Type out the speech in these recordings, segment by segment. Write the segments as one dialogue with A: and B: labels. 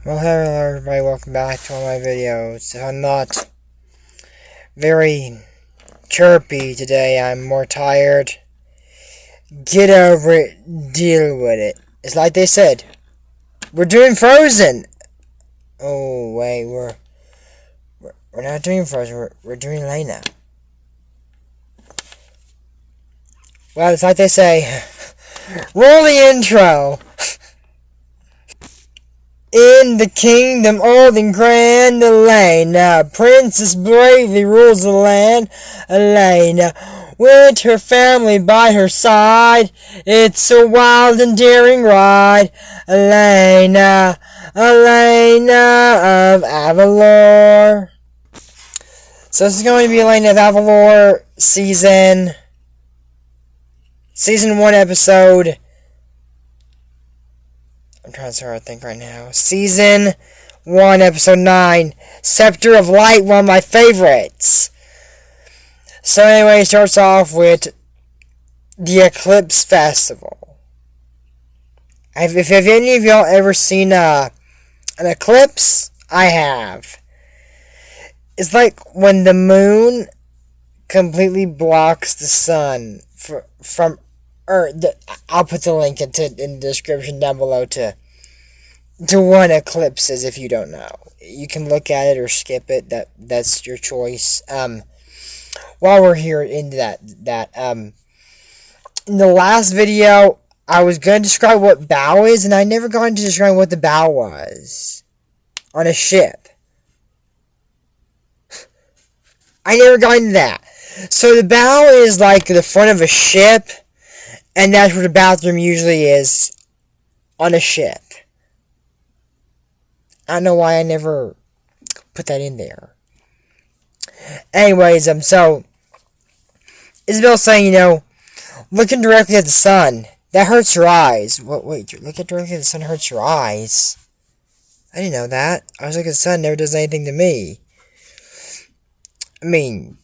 A: Well, hello everybody, welcome back to one of my videos. I'm not very chirpy today, I'm more tired. Get over it, deal with it. It's like they said, we're doing Frozen! Oh, wait, we're not doing Frozen, we're doing Elena. Well, it's like they say, roll the intro! In the kingdom old and grand, Elena, princess bravely rules the land. Elena, with her family by her side, it's a wild and daring ride. Elena, Elena of Avalor. So this is going to be Elena of Avalor season 1 episode. I'm trying to think right now. Season 1, Episode 9. Scepter of Light, one of my favorites. So anyway, it starts off with the Eclipse Festival. Have any of y'all ever seen an eclipse? I have. It's like when the moon completely blocks the sun from Earth. I'll put the link in the description down below to what eclipse is if you don't know. You can look at it or skip it. That's your choice. While we're here into that in the last video, I was going to describe what bow is, and I never got into describing what the bow was on a ship. I never got into that. So the bow is like the front of a ship, and that's where the bathroom usually is on a ship. I don't know why I never put that in there. Anyways, so Isabel's saying, looking directly at the sun, that hurts your eyes. Wait, looking directly at the sun hurts your eyes? I didn't know that. I was looking at the sun, never does anything to me. I mean,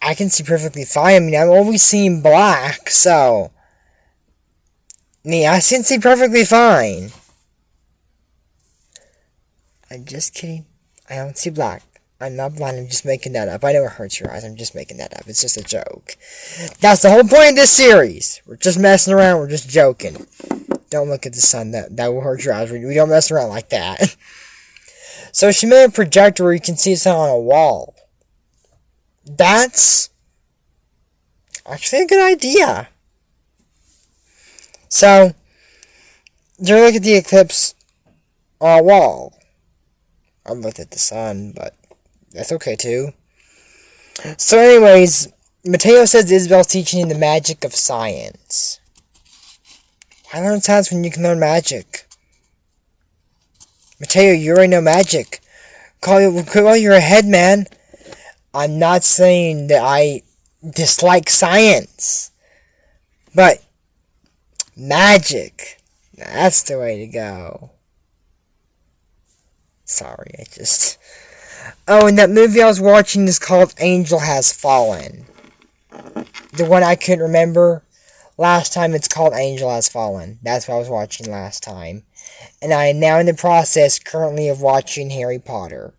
A: I can see perfectly fine. I mean, I've always seen black, so I can see perfectly fine. I'm just kidding. I don't see black. I'm not blind. I'm just making that up. I know it hurts your eyes. I'm just making that up. It's just a joke. That's the whole point of this series. We're just messing around. We're just joking. Don't look at the sun. That will hurt your eyes. We don't mess around like that. So she made a projector where you can see the sun on a wall. That's actually a good idea. So, you look at the eclipse on a wall. I looked at the sun, but that's okay too. So anyways, Mateo says Isabel's teaching him the magic of science. Why learn science when you can learn magic? Mateo, you already know magic. Call you're ahead, man. I'm not saying that I dislike science. But magic, that's the way to go. Sorry, Oh, and that movie I was watching is called Angel Has Fallen. The one I couldn't remember last time, it's called Angel Has Fallen. That's what I was watching last time. And I am now in the process currently of watching Harry Potter.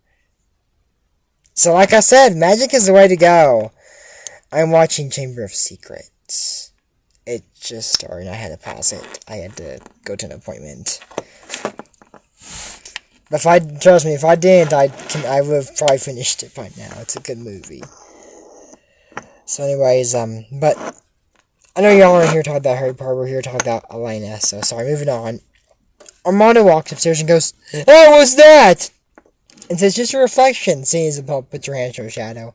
A: So like I said, magic is the way to go. I'm watching Chamber of Secrets. It just started and I had to pause it. I had to go to an appointment. But trust me, if I didn't, I would have probably finished it by now. It's a good movie. So anyways, but I know y'all aren't here talking about Harry Potter, we're here talking about Elena, so sorry, moving on. Armando walks upstairs and goes, "Oh, what's that?" And says, "Just a reflection," seeing Isabel put your hand to her shadow.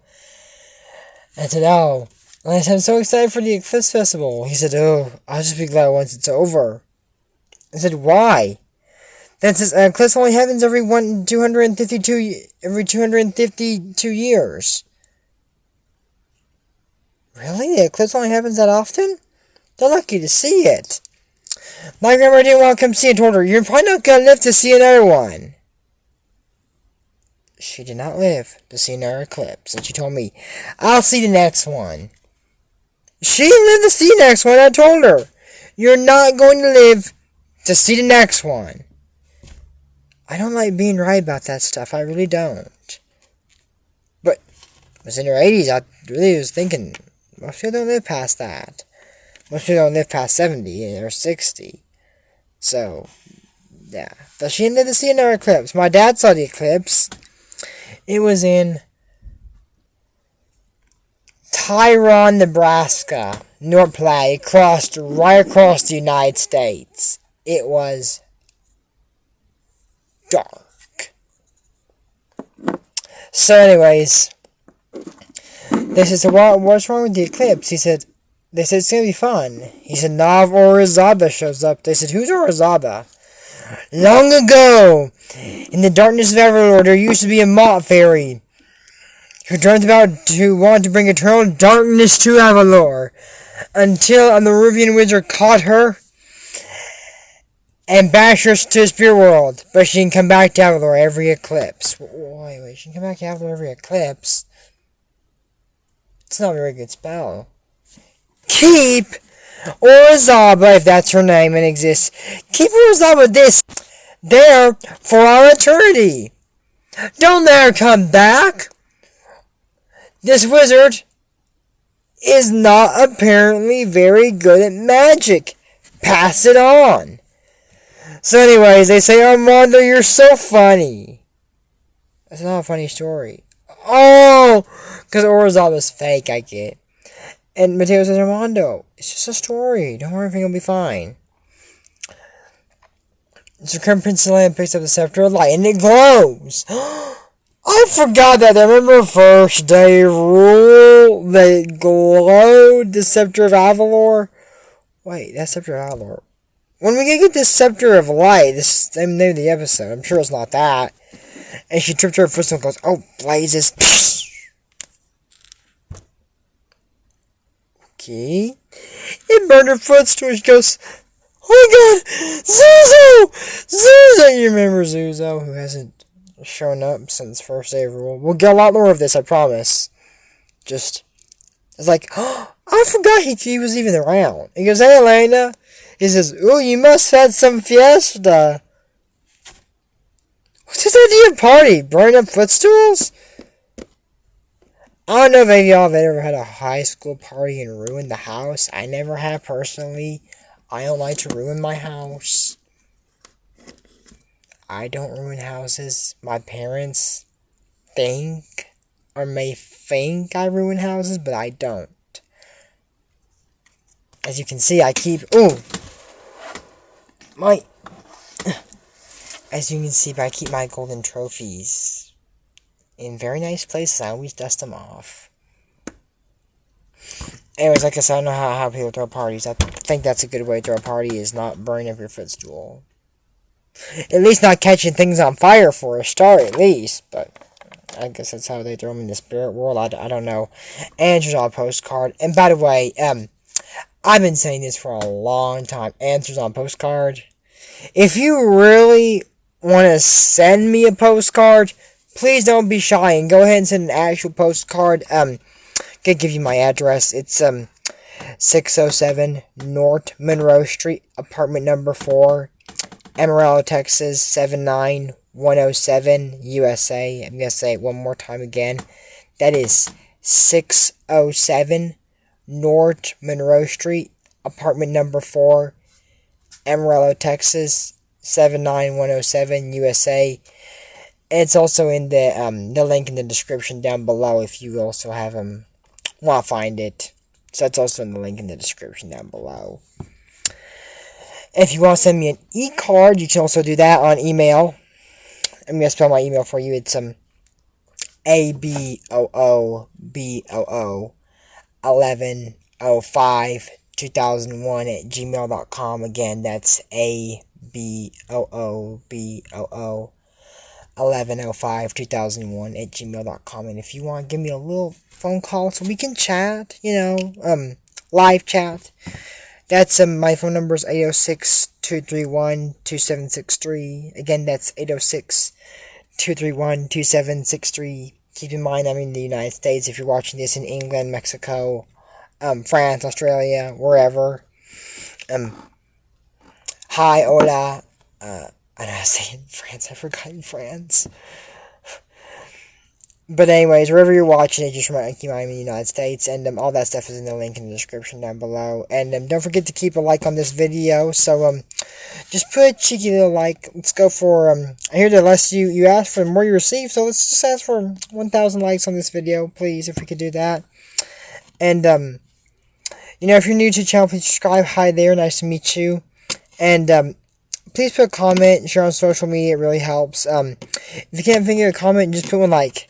A: And I said, "Oh, I'm so excited for the Eclipse Festival." He said, "Oh, I'll just be glad once it's over." I said, "Why?" Then it says, eclipse only happens every 252 years. Really? The eclipse only happens that often? They're lucky to see it. My grandma didn't want to come see it, told her, "You're probably not going to live to see another one." She did not live to see another eclipse. And she told me, "I'll see the next one." She didn't live to see the next one, I told her. "You're not going to live to see the next one." I don't like being right about that stuff. I really don't. But I was in your 80s. I really was thinking, most people don't live past that. Most people don't live past 70 or 60. So, yeah. But she didn't live to see another eclipse. My dad saw the eclipse. It was in Tyrone, Nebraska. North Platte. It crossed right across the United States. It was dark. So anyways, they said, so what's wrong with the eclipse? They said, it's going to be fun. He said, Nav Orizaba shows up. They said, who's Orizaba? Long ago, in the darkness of Avalor, there used to be a moth fairy who dreamt about to want to bring eternal darkness to Avalor, until a Maruvian wizard caught her and banished her to the spirit world. But she can come back to Avalor every eclipse. Wait, she can come back to Avalor every eclipse? It's not a very good spell. Keep Orizaba, if that's her name and exists. Keep Orizaba there for all eternity. Don't let her come back. This wizard is not apparently very good at magic. Pass it on. So anyways, they say, Armando, you're so funny. That's not a funny story. Oh, because Orizaba's fake, I get. And Mateo says, Armando, it's just a story. Don't worry, everything will be fine. So Princess Elena picks up the Scepter of Light, and it glows. I forgot that. I remember first day rule that glowed the Scepter of Avalor. Wait, that's Scepter of Avalor. When we get this Scepter of Light, this is the name of the episode. I'm sure it's not that. And she tripped her footstool and goes, oh, blazes. Okay. It burned her footstool. She goes, oh my god, Zuzo! Zuzo! You remember Zuzo, who hasn't shown up since first day of rule? We'll get a lot more of this, I promise. It's like, oh, I forgot he was even around. He goes, hey, Elena. He says, oh, you must have had some fiesta. What's his idea of party? Burn up footstools? I don't know if any of y'all have ever had a high school party and ruined the house. I never have, personally. I don't like to ruin my house. I don't ruin houses. My parents think, or may think I ruin houses, but I don't. As you can see, I keep... Ooh! As you can see, I keep my golden trophies in very nice places. I always dust them off. Anyways, like I said, I don't know how people throw parties. I think that's a good way to throw a party, is not burning up your footstool. At least not catching things on fire for a start, at least. But I guess that's how they throw them in the spirit world. I don't know. Answers on a postcard. And by the way, I've been saying this for a long time. Answers on postcard. If you really want to send me a postcard, please don't be shy and go ahead and send an actual postcard. Can give you my address. It's 607 North Monroe Street, apartment number 4, Amarillo, Texas 79107, U.S.A. I'm gonna say it one more time again. That is 607 North Monroe Street, apartment number 4, Amarillo, Texas 79107, USA. It's also in the link in the description down below if you also have want to find it. So that's also in the link in the description down below. If you want to send me an e-card, you can also do that on email. I'm gonna spell my email for you. It's ABOOBOO 11052001 @gmail.com. Again, that's ABOOBOO 11052001 @gmail.com. And if you want to give me a little phone call so we can chat, live chat, that's my phone number is 806-231-2763. Again, that's 806-231-2763. Keep in mind, I'm in the United States. If you're watching this in England, Mexico, France, Australia, wherever, hi, hola, I know I say in France. I forgot in France. But anyways, wherever you're watching it, just remember to keep in the United States, and all that stuff is in the link in the description down below. And don't forget to keep a like on this video. So just put a cheeky little like. Let's go for I hear that less you ask for, the more you receive. So let's just ask for 1,000 likes on this video, please, if we could do that. And you know, if you're new to the channel, please subscribe. Hi there, nice to meet you. And please put a comment and share on social media. It really helps. If you can't think of a comment, just put one like,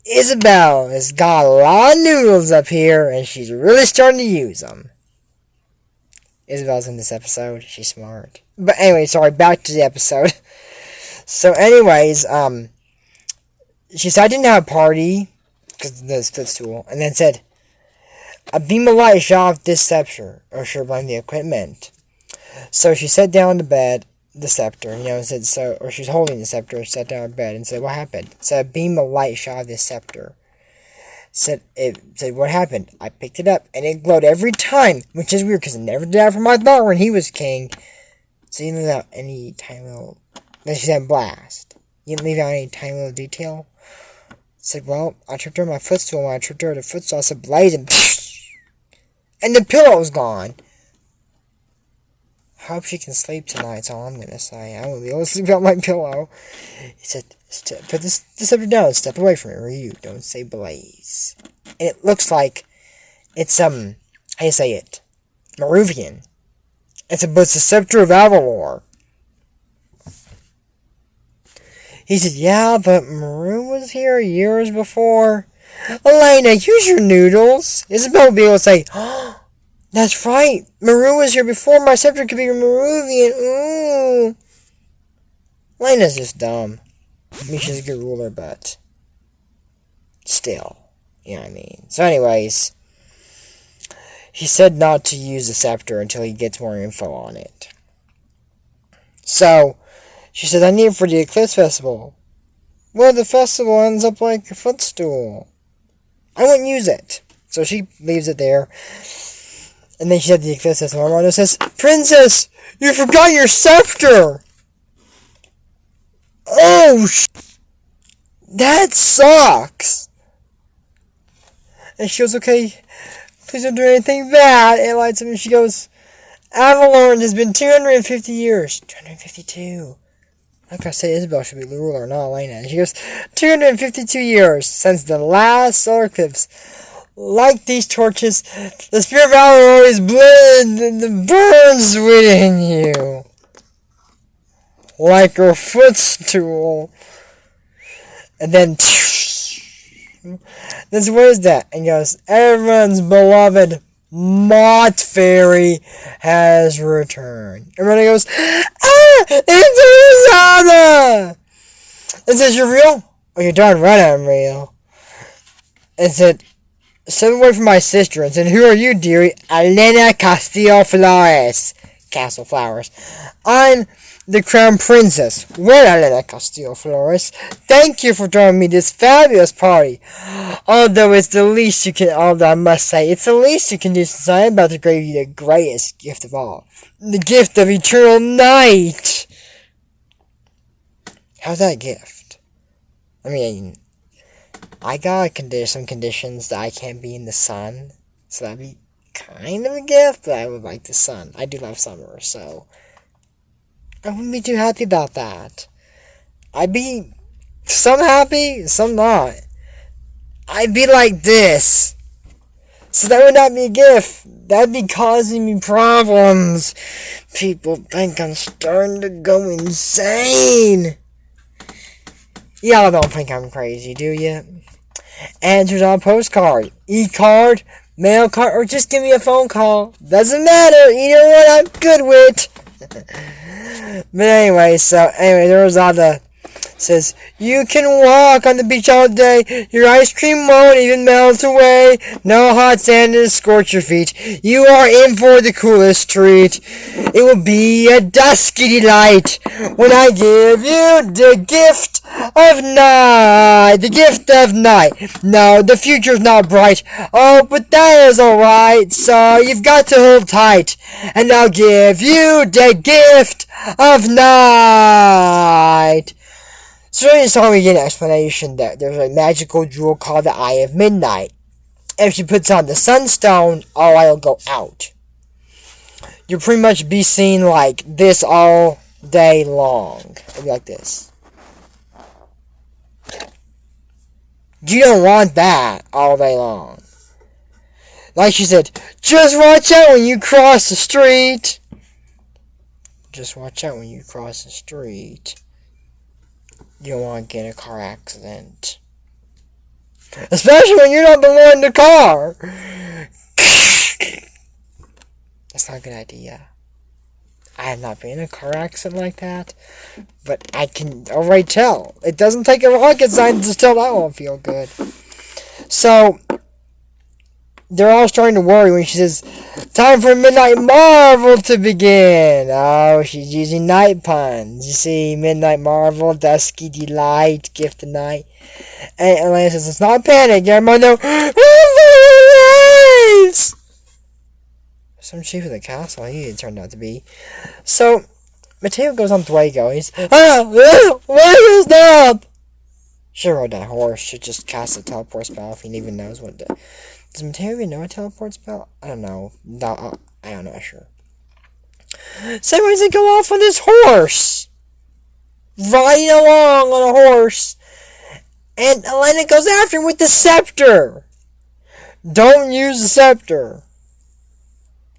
A: Isabel has got a lot of noodles up here, and she's really starting to use them. Isabel's in this episode. She's smart. But anyway, sorry, back to the episode. So anyways, she said I didn't have a party, because of this footstool, and then said, a beam of light shot off this scepter, or sure blame the equipment. So she sat down to bed, the scepter, you know, and said, so, or she was holding the scepter, sat down in bed, and said, what happened? Said, a beam of light shot this scepter. Said, what happened? I picked it up, and it glowed every time, which is weird, because it never did that for my daughter when he was king. So you didn't leave out any tiny little, then she said, blast. You didn't leave out any tiny little detail? Said, well, I tripped her on my footstool, when I tripped her on the footstool, I said, blaze, and the pillow was gone. I hope she can sleep tonight, that's all I'm going to say. I won't be able to sleep without my pillow. He said, put this scepter down, step away from it, or you don't say blaze. And it looks like it's, how do you say it? Maruvian. But it's the Scepter of Avalor. He said, yeah, but Monroe was here years before. Elena, use your noodles. Isabel will be able to say, oh, that's right. Monroe was here before. My scepter could be Maruvian. Ooh. Elena's just dumb. I mean, she's a good ruler, but still. You know what I mean? So anyways, he said not to use the scepter until he gets more info on it. So, she said, I need it for the Eclipse Festival. Well, the festival ends up like a footstool. I wouldn't use it. So she leaves it there. And then she said the Eclipse Festival. Monroe says, Princess, you forgot your scepter! Oh, that sucks! And she goes, okay, please don't do anything bad. And lights up and she goes, Avalor has been 250 years. 252. Like I said, Isabel should be the ruler, not Elena. And she goes, 252 years since the last solar eclipse. Like these torches, the spirit of Avalor always blends and burns within you. Like a footstool. And then, this, what is that? And he goes, everyone's beloved Mott Fairy has returned. Everybody goes, ah! It's Rosanna! And says, you're real? Oh, you're darn right I'm real. And said, step away from my sister. And said, who are you, dearie? Elena Castillo Flores. Castle Flowers. I'm the Crown Princess. Well, Elena Castillo Flores, thank you for throwing me this fabulous party. Although it's the least you can, although I must say, it's the least you can do since I am about to give you the greatest gift of all. The gift of eternal night. How's that a gift? I mean, I got some conditions that I can't be in the sun. So that'd be kind of a gift, but I would like the sun. I do love summer, so I wouldn't be too happy about that. I'd be some happy, some not. I'd be like this. So that would not be a gift. That'd be causing me problems. People think I'm starting to go insane. Y'all don't think I'm crazy, do you? Answers on a postcard, e-card, mail card, or just give me a phone call. Doesn't matter. Either one I'm good with. But anyway, there was all the Says, you can walk on the beach all day. Your ice cream won't even melt away. No hot sand to scorch your feet. You are in for the coolest treat. It will be a dusky delight when I give you the gift of night. The gift of night. No, the future's not bright. Oh, but that is alright. So you've got to hold tight. And I'll give you the gift of night. So in this song we get an explanation that there's a magical jewel called the Eye of Midnight. If she puts on the sunstone, all light will go out. You'll pretty much be seen like this all day long. It'll be like this. You don't want that all day long. Like she said, just watch out when you cross the street. Just watch out when you cross the street. You don't want to get in a car accident. Especially when you're not the one in the car. That's not a good idea. I have not been in a car accident like that. But I can already tell. It doesn't take a rocket scientist to tell that won't feel good. So, they're all starting to worry when she says, time for Midnight Marvel to begin. Oh, she's using night puns. You see, Midnight Marvel, Dusky Delight, Gift of Night. And Elena says, let's not panic. Armando, some chief of the castle he turned out to be. So, Mateo goes on Dwago. He's, where is that? Should rode that horse. Should just cast a teleport spell if he even knows what to. Does Mateo even know a teleport spell? I don't know. I'm not sure. So anyways, they go off on this horse. Riding along on a horse. And Elena goes after him with the scepter. Don't use the scepter.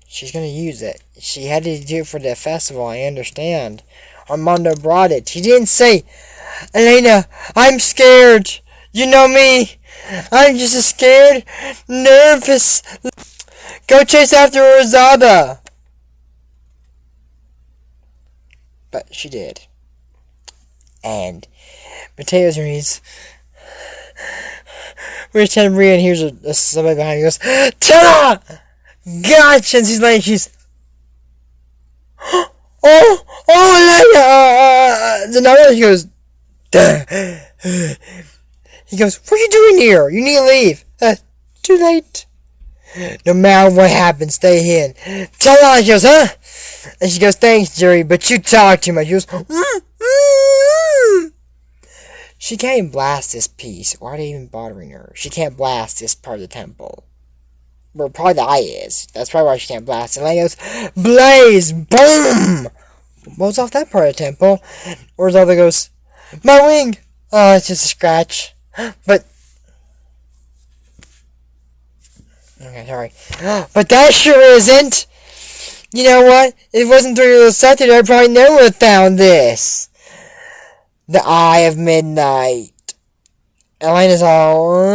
A: She's going to use it. She had to do it for the festival, I understand. Armando brought it. He didn't say, Elena, I'm scared. You know me. I'm just scared, nervous. Go chase after Rosada. But she did. And Mateo's here, we're telling Maria, and here's somebody behind me. He goes, Tara! Gotcha! And she's Elena! Then she goes, duh. He goes, what are you doing here? You need to leave. Too late. No matter what happens, stay in. Tell her, she goes, huh? And she goes, thanks, Jerry, but you talk too much. She goes, She can't even blast this piece. Why are they even bothering her? She can't blast this part of the temple. Where probably the eye is. That's probably why she can't blast it. And he goes, blaze! Boom! Blows off that part of the temple. Or Zelda goes, my wing! Oh, it's just a scratch. But okay, sorry. But that sure isn't. You know what? If it wasn't through your Scepter, I probably never would have found this. The Eye of Midnight. Elena's all.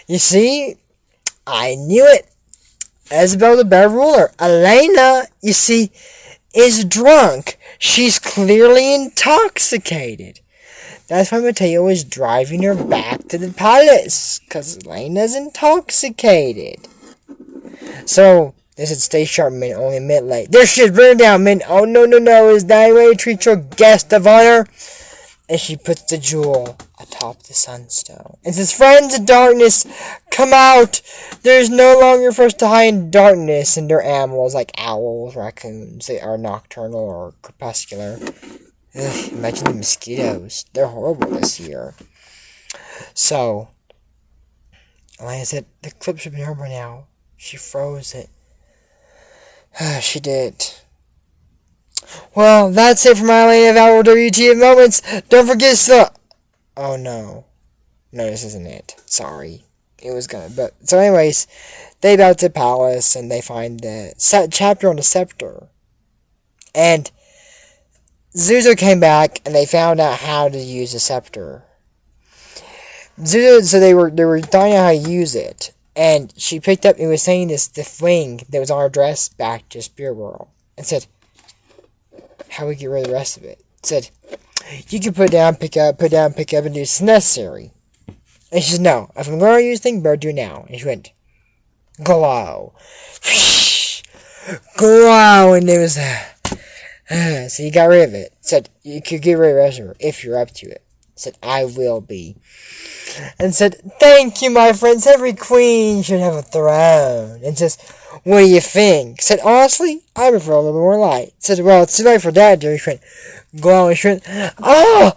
A: You see, I knew it. Isabel the Bear Ruler. Elena, you see, is drunk. She's clearly intoxicated. That's why Mateo is driving her back to the palace. Because Elena's intoxicated. So, they said stay sharp, men. Only a minute late. There she is. Bring her down, men. Oh, no. Is that a way to treat your guest of honor? And she puts the jewel atop the sunstone. And says, friends of darkness, come out. There's no longer for us to hide in darkness. And they're animals like owls, raccoons. They are nocturnal or crepuscular. Ugh, imagine the mosquitoes. They're horrible this year. So, Elena said, the clip should be over now. She froze it. She did. Well, that's it for my Elena Avalor WTF moments. Don't forget oh no. No, this isn't it. Sorry. It was gonna, but, so anyways, they go to the palace and they find the chapter on the Scepter. And Zuzo came back and they found out how to use the Scepter. Zuzo, so they were finding out how to use it. And she picked up and was saying the thing that was on her dress back to Spirit World. And said, how we get rid of the rest of it. Said, you can put down, pick up, and do it's necessary. And she said, no, if I'm going to use things, better do it now. And she went, glow. Glow, and it was, so you got rid of it. Said, you could get rid of the rest of it if you're up to it. Said, I will be. And said, thank you, my friends. Every queen should have a throne. And says, what do you think? Said, honestly, I prefer a little more light. Said, well, it's too late for that, dear. She went, glow. She went, oh,